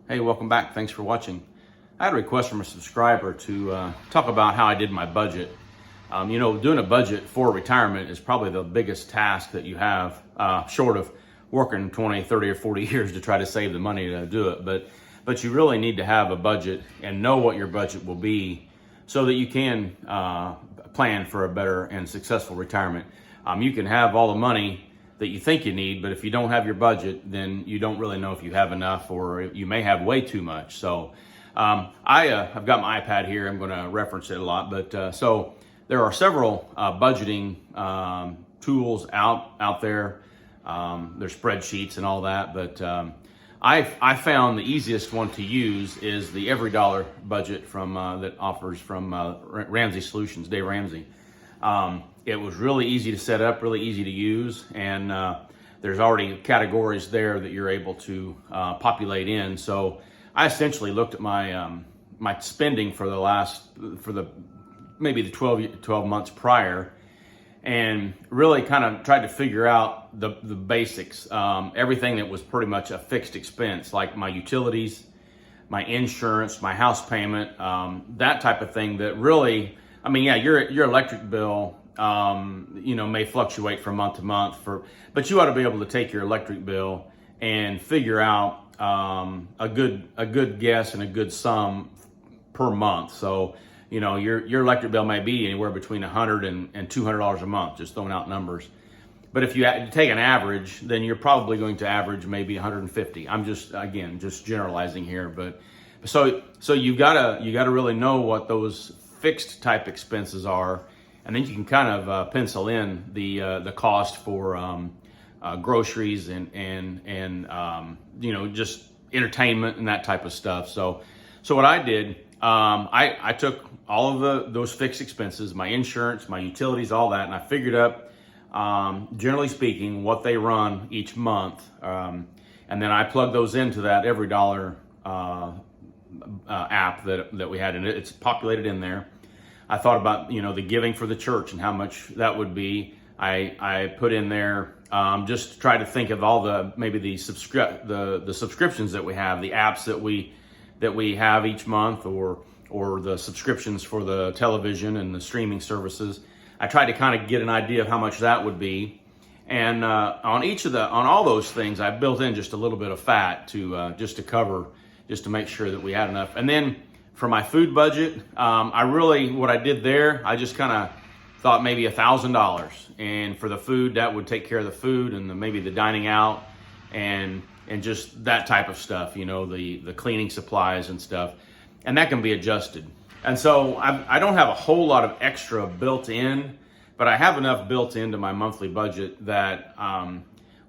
Hey, welcome back. Thanks for watching. I had a request from a subscriber to talk about how I did my budget. Doing a budget for retirement is probably the biggest task that you have, short of working 20, 30, or 40 years to try to save the money to do it. But you really need to have a budget and know what your budget will be so that you can plan for a better and successful retirement. You can have all the money that you think you need, but if you don't have your budget, then you don't really know if you have enough, or you may have way too much. So I've got my iPad here. I'm going to reference it a lot, but so there are several budgeting tools out there. There's spreadsheets and all that, but I found the easiest one to use is the EveryDollar budget from that offers from Ramsey Solutions, Dave Ramsey. It was really easy to set up, really easy to use, and there's already categories there that you're able to populate in. So I essentially looked at my my spending for maybe the 12 months prior, and really kind of tried to figure out the basics. Everything that was pretty much a fixed expense, like my utilities, my insurance, my house payment, that type of thing. That really, I mean, yeah, your electric bill, may fluctuate from month to month, but you ought to be able to take your electric bill and figure out a good guess and a good sum per month. So, your electric bill may be anywhere between $100 and $200 a month, just throwing out numbers. But if you take an average, then you're probably going to average maybe 150. I'm just generalizing here, but so you gotta really know what those fixed type expenses are, and then you can kind of pencil in the cost for groceries and just entertainment and that type of stuff. So what I did, I took all of those fixed expenses, my insurance, my utilities, all that, and I figured up, generally speaking, what they run each month, and then I plugged those into that EveryDollar app that we had, and it's populated in there. I thought about the giving for the church and how much that would be. I put in there just to try to think of all the subscriptions that we have, the apps that we have each month, or the subscriptions for the television and the streaming services. I tried to kind of get an idea of how much that would be, and on all those things, I built in just a little bit of fat to make sure that we had enough. And then for my food budget, what I did there, I just kind of thought maybe $1,000, and for the food, that would take care of the food and maybe the dining out and just that type of stuff, the cleaning supplies and stuff, and that can be adjusted. And so I don't have a whole lot of extra built in, but I have enough built into my monthly budget that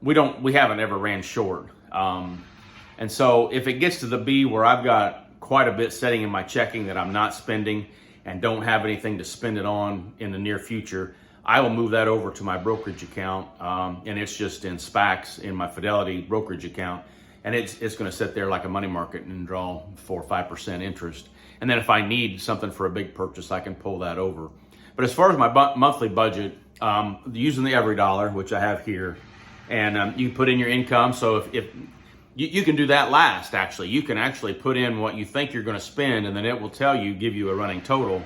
we haven't ever ran short. And so if it gets to the B where I've got quite a bit sitting in my checking that I'm not spending and don't have anything to spend it on in the near future, I will move that over to my brokerage account, and it's just in SPACs in my Fidelity brokerage account, and it's going to sit there like a money market and draw 4 or 5% interest. And then if I need something for a big purchase, I can pull that over. But as far as my monthly budget, using the EveryDollar, which I have here, and you put in your income. So if you can do that last, actually. You can actually put in what you think you're going to spend, and then it will give you a running total.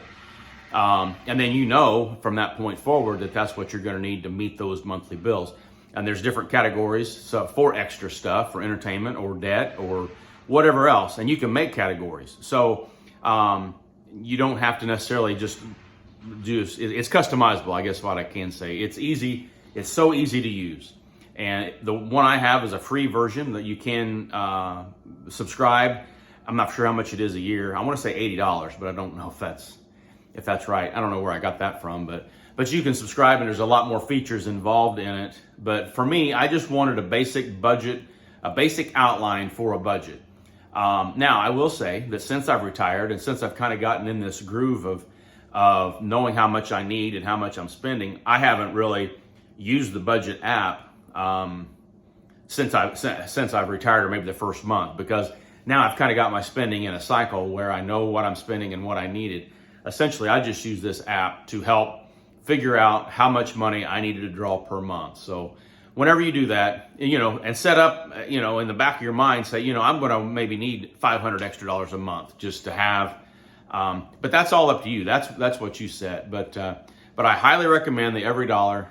And then from that point forward that's what you're going to need to meet those monthly bills. And there's different categories for extra stuff, for entertainment or debt or whatever else. And you can make categories. So you don't have to necessarily just it's customizable, I guess what I can say. It's easy. It's so easy to use. And the one I have is a free version that you can subscribe. I'm not sure how much it is a year. I want to say $80, but I don't know if that's right. I don't know where I got that from, but you can subscribe, and there's a lot more features involved in it. But for me, I just wanted a basic budget, a basic outline for a budget. Now, I will say that since I've retired and since I've kind of gotten in this groove of knowing how much I need and how much I'm spending, I haven't really used the budget app since I've retired, or maybe the first month, because now I've kind of got my spending in a cycle where I know what I'm spending and what I needed. Essentially, I just use this app to help figure out how much money I needed to draw per month. So whenever you do that, and set up, in the back of your mind, say, I'm going to maybe need $500 extra a month just to have. But that's all up to you. That's what you set. But I highly recommend the Every Dollar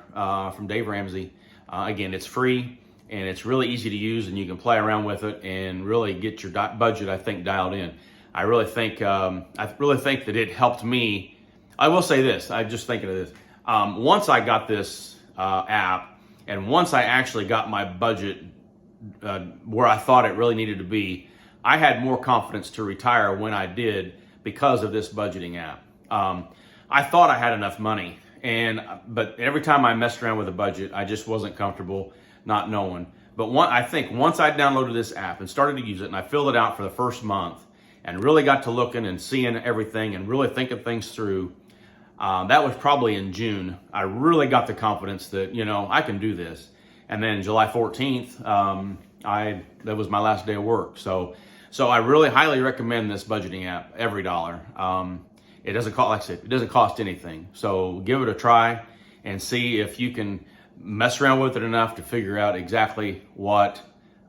from Dave Ramsey. Again, it's free and it's really easy to use, and you can play around with it and really get your budget, I think, dialed in. I really think that it helped me. I will say this. I'm just thinking of this. Once I got this app, and once I actually got my budget where I thought it really needed to be, I had more confidence to retire when I did because of this budgeting app. I thought I had enough money, but every time I messed around with a budget, I just wasn't comfortable not knowing. But I think once I downloaded this app and started to use it, and I filled it out for the first month and really got to looking and seeing everything and really thinking things through, that was probably in June. I really got the confidence that, I can do this. And then July 14th, that was my last day of work. So I really highly recommend this budgeting app, Every Dollar. It doesn't cost, like I said, it doesn't cost anything. So give it a try and see if you can mess around with it enough to figure out exactly what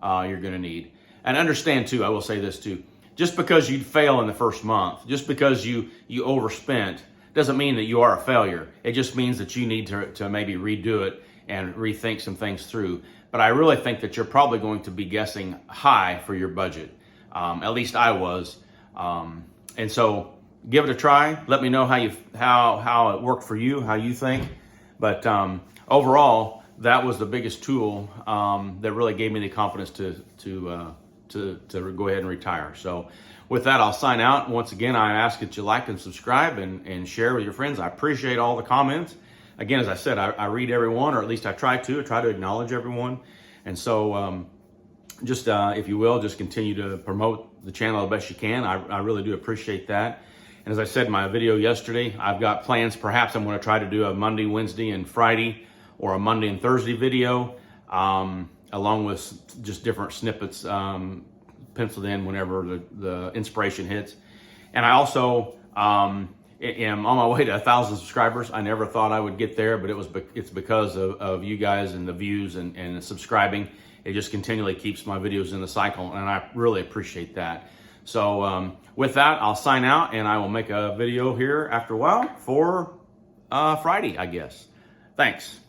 you're going to need. And understand too, I will say this too, just because you fail in the first month, just because you overspent, doesn't mean that you are a failure. It just means that you need to maybe redo it and rethink some things through. But I really think that you're probably going to be guessing high for your budget. At least I was. And so give it a try. Let me know how it worked for you, how you think. But overall, that was the biggest tool that really gave me the confidence to go ahead and retire. So with that, I'll sign out. Once again, I ask that you like and subscribe and share with your friends. I appreciate all the comments. Again, as I said, I read everyone, or at least I try to acknowledge everyone. And so just if you will, just continue to promote the channel the best you can. I really do appreciate that. And as I said in my video yesterday, I've got plans. Perhaps I'm going to try to do a Monday, Wednesday, and Friday, or a Monday and Thursday video, along with just different snippets penciled in whenever the inspiration hits. And I also am on my way to 1,000 subscribers. I never thought I would get there, but it's because of you guys and the views and subscribing. It just continually keeps my videos in the cycle, and I really appreciate that. So with that, I'll sign out, and I will make a video here after a while for Friday, I guess. Thanks.